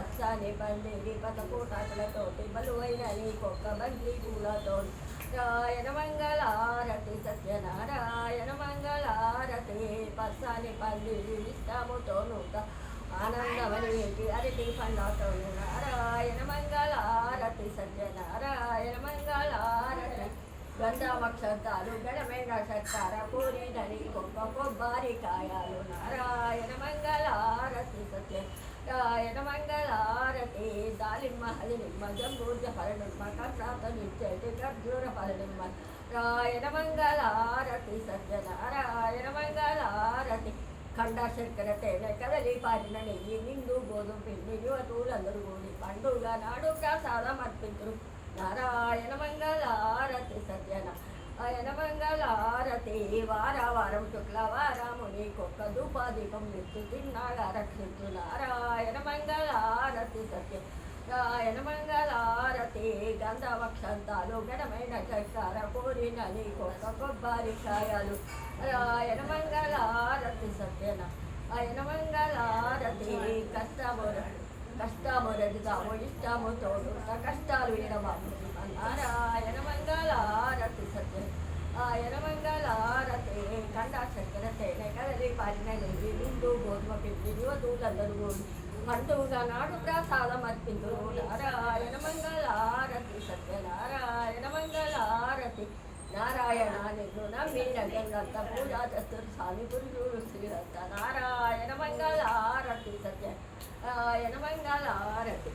పచ్చని పందిరి పతకోటాకులతోటి బలువైన నీకొక్క బండి పూలతో నారాయణ మంగళారతి సత్యనారాయణ మంగళారతి పచ్చని పందిరి ఇష్టముతో నూత ఆనందమని వేటి అరటి పండ్లతోను నారాయణ మంగళారతి సత్యనారాయణ మంగళారతి గంధమక్షతాలు గడమైన సత్కార పూరినని కొబ్బరికాయలు నారాయణ మంగళారతి సత్య నారాయణ మంగళారతి దాలిమ్మ హలినిమ్మ జంబూర్జ ఫలనిమ్మ కట్రాత నిత్యటి ఖర్జూర ఫలనిమ్మ నారాయణ మంగళారతి సత్యనారాయణ మంగళారతి ఖండ శర్కర తేనె కదలి పారిన నెయ్యి నిండు గోధుమ పిండి యువతులందరూ కూడి పండుగ నాడు ప్రసాదం అర్పించరు నారాయణ మంగళారతి సత్యనారాయణ మంగళారతి వారం శుక్లవారము నీకొక్క ధూపాదీపం ఎత్తు తిన్నాగా రక్షించు నారాయణ మంగళారతి సత్యనారాయణ మంగళారతి గంధవక్షంతాలు ఘనమైన చక్కార కోరిన నీకొక్క కొబ్బరికాయలు నారాయణ మంగళారతి సత్యనారాయణ మంగళారతి కష్టమురదిగాము ఇష్టము తోడు కష్టాలు వినబాము నారాయణ మంగళారతి సత్యనారాయణ మంగళారతి కండ చక్కెర తేనె కదలి పారిన నెయ్యి నిండు గోధుమ పిండి యువతులందరూ కూడి పండుగ నాడు ప్రసాదం అర్పించు నారాయణ మంగళారతి సత్యనారాయణ మంగళారతి నారాయణ నిన్ను నమ్మిన గంగంత పూజా చేస్తారు స్వామి పురుషుడు శ్రీరత్త నారాయణ మంగళారతి సత్యనారాయణ మంగళారతి